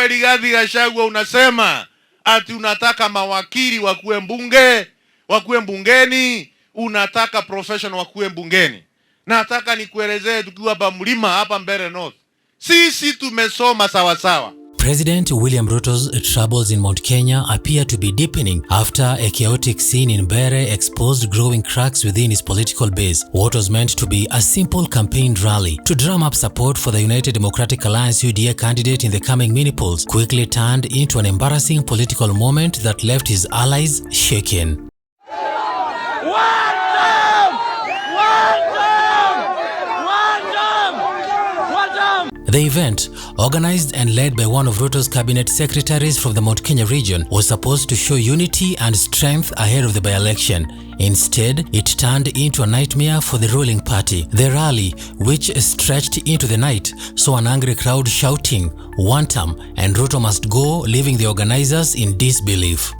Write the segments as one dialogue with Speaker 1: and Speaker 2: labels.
Speaker 1: wewe Rigathi Gachagua unasema ati unataka mawakili wakuwe mbungeni, unataka professional wakuwe mbungeni. Nataka nikuelezee tukiwa hapa mlima hapa Mbere North, sisi tumesoma sawa sawa.
Speaker 2: President William Ruto's troubles in Mount Kenya appear to be deepening after a chaotic scene in Mbere exposed growing cracks within his political base. What was meant to be a simple campaign rally to drum up support for the United Democratic Alliance UDA candidate in the coming mini-polls quickly turned into an embarrassing political moment that left his allies shaken. The event, organized and led by one of Ruto's cabinet secretaries from the Mount Kenya region, was supposed to show unity and strength ahead of the by-election. Instead, it turned into a nightmare for the ruling party. The rally, which stretched into the night, saw an angry crowd shouting, "Wantam" and "Ruto must go," leaving the organizers in disbelief.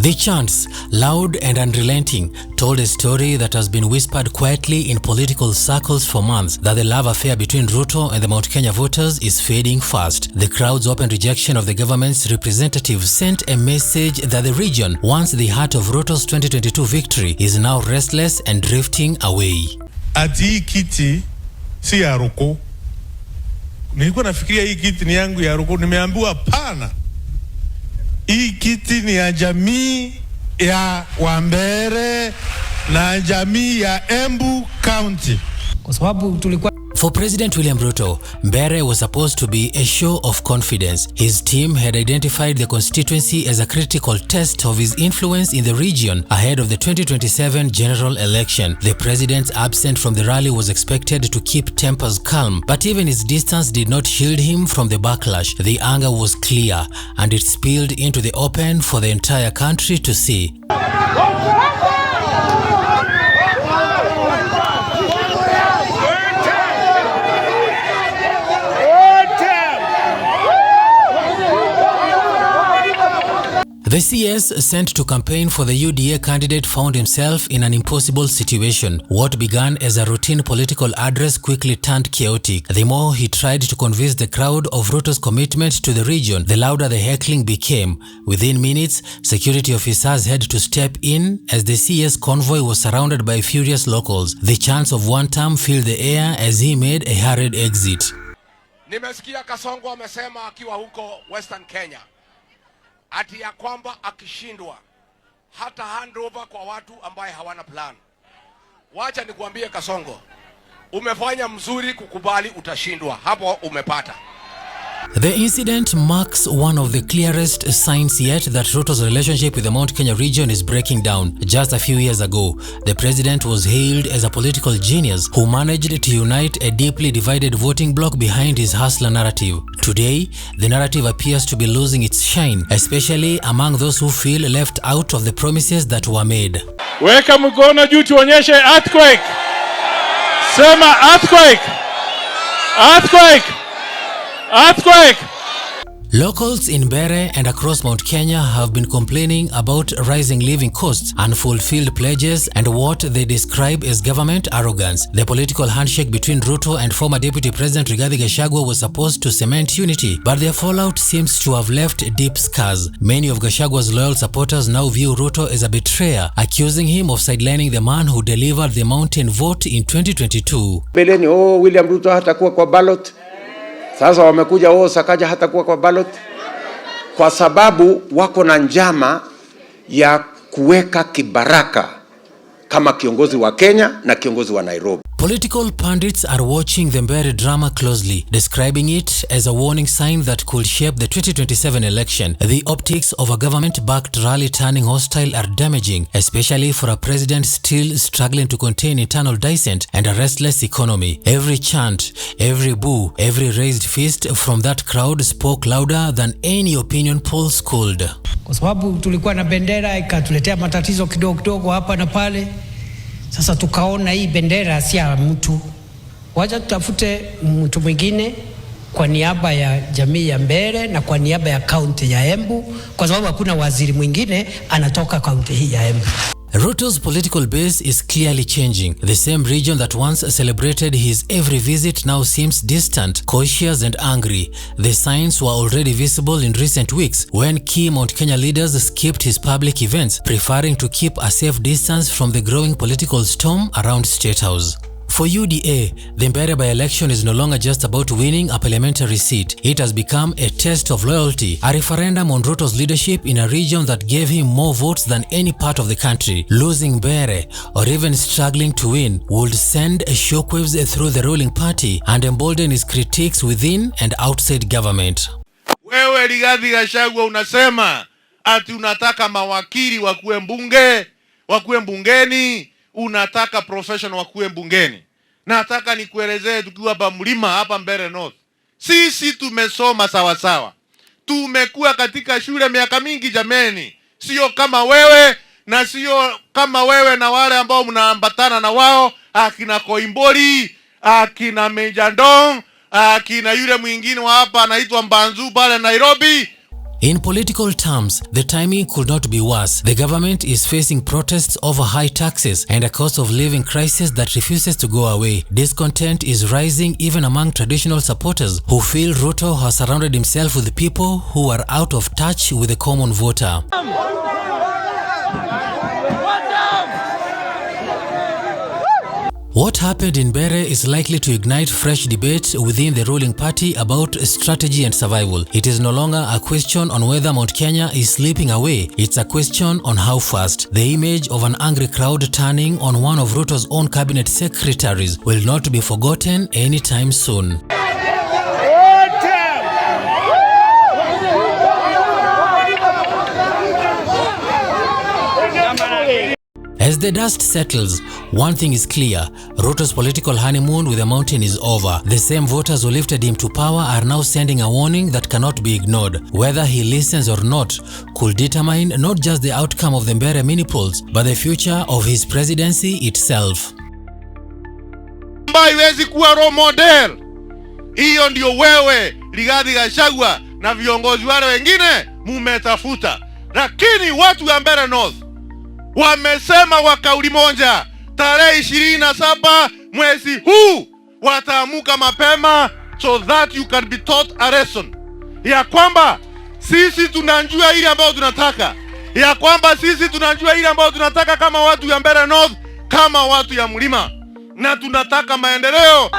Speaker 2: The chants, loud and unrelenting, told a story that has been whispered quietly in political circles for months, that the love affair between Ruto and the Mount Kenya voters is fading fast. The crowd's open rejection of the government's representative sent a message that the region, once the heart of Ruto's 2022 victory, is now restless and drifting away.
Speaker 3: Ati hii kiti si ya Ruto. Nilikuwa nafikiria hii kiti ni yangu ya Ruto, nimeambiwa pana. Hii kiti ni ya jamii ya Mbere na jamii ya Embu County.
Speaker 2: Kwa sababu tulikuwa For President William Ruto, Mbere was supposed to be a show of confidence. His team had identified the constituency as a critical test of his influence in the region ahead of the 2027 general election. The president's absence from the rally was expected to keep tempers calm, but even his distance did not shield him from the backlash. The anger was clear, and it spilled into the open for the entire country to see. The CS sent to campaign for the UDA candidate found himself in an impossible situation. What began as a routine political address quickly turned chaotic. The more he tried to convince the crowd of Ruto's commitment to the region, the louder the heckling became. Within minutes, security officers had to step in as the CS convoy was surrounded by furious locals. The chants of Wantam filled the air as he made a hurried exit.
Speaker 4: Nimesikia Kasongo amesema akiwa huko Western Kenya ati ya kwamba akishindwa hata handover kwa watu ambaye hawana plan. Wacha nikuambie Kasongo, umefanya mzuri kukubali utashindwa, hapo umepata.
Speaker 2: The incident marks one of the clearest signs yet that Ruto's relationship with the Mount Kenya region is breaking down. Just a few years ago, the president was hailed as a political genius who managed to unite a deeply divided voting bloc behind his hustler narrative. Today, the narrative appears to be losing its shine, especially among those who feel left out of the promises that were made.
Speaker 1: Weka mkono juu tuonyeshe earthquake. Sema earthquake. Earthquake. Earthquake!
Speaker 2: Locals in Mbere and across Mount Kenya have been complaining about rising living costs, unfulfilled pledges, and what they describe as government arrogance. The political handshake between Ruto and former Deputy President Rigathi Gachagua was supposed to cement unity, but their fallout seems to have left deep scars. Many of Gachagua's loyal supporters now view Ruto as a betrayer, accusing him of sidelining the man who delivered the mountain vote in 2022.
Speaker 5: Beleni, William Ruto hatakuwa kwa ballot. Sasa wamekuja Sakaja hata kuwa kwa ballot kwa sababu wako na njama ya kuweka kibaraka kama kiongozi wa Kenya na kiongozi wa Nairobi.
Speaker 2: Political pundits are watching the Mbere drama closely, describing it as a warning sign that could shape the 2027 election. The optics of a government-backed rally turning hostile are damaging, especially for a president still struggling to contain internal dissent and a restless economy. Every chant, every boo, every raised fist from that crowd spoke louder than any opinion polls could.
Speaker 6: Kwa sababu tulikuwa na bendera ikatuletea matatizo kidogo hapa na pale. Sasa tukaona hii bendera si ya mtu. Wacha tutafute mtu mwingine kwa niaba ya jamii ya Mbere na kwa niaba ya kaunti ya Embu, kwa sababu hakuna waziri mwingine anatoka kaunti hii ya Embu.
Speaker 2: Ruto's political base is clearly changing. The same region that once celebrated his every visit now seems distant, cautious and angry. The signs were already visible in recent weeks when key Mount Kenya leaders skipped his public events, preferring to keep a safe distance from the growing political storm around State House. For UDA, the Mbere by-election is no longer just about winning a parliamentary seat. It has become a test of loyalty, a referendum on Ruto's leadership in a region that gave him more votes than any part of the country. Losing Mbere, or even struggling to win, would send shockwaves through the ruling party and embolden his critics within and outside government.
Speaker 1: Wewe Rigathi Gachagua unasema ati unataka mawakili wakuwe mbungeni, unataka professional wakuwe mbungeni. Nataka nikuelezee tukiwa hapa mlima hapa Mbere North. Sisi tumesoma sawa sawa. Tumekuwa katika shule miaka mingi jameni. Sio kama wewe na sio kama wewe na wale ambao mnaambatana na wao, akina Koimbori, akina Mejandong, akina yule mwingine wa hapa anaitwa Mbanzu pale Nairobi.
Speaker 2: In political terms, the timing could not be worse. The government is facing protests over high taxes and a cost of living crisis that refuses to go away. Discontent is rising even among traditional supporters who feel Ruto has surrounded himself with people who are out of touch with the common voter. What happened in Mbere is likely to ignite fresh debate within the ruling party about strategy and survival. It is no longer a question on whether Mount Kenya is slipping away. It's a question on how fast. The image of an angry crowd turning on one of Ruto's own cabinet secretaries will not be forgotten anytime soon. As the dust settles, one thing is clear. Ruto's political honeymoon with the mountain is over. The same voters who lifted him to power are now sending a warning that cannot be ignored. Whether he listens or not could determine not just the outcome of the Mbere mini polls, but the future of his presidency itself.
Speaker 1: Haiwezi kuwa role model. Hiyo ndio wewe Rigathi Gachagua na viongozi wale wengine mumetafuta. Lakini watu wa Mbere North wamesema kwa kauli moja, tarehe 27 mwezi huu wataamuka mapema so that you can be taught a lesson. Ya kwamba sisi tunajua ile ambayo tunataka. Ya kwamba sisi tunajua ile ambayo tunataka kama watu ya Mbere North, kama watu ya mlima. Na tunataka maendeleo.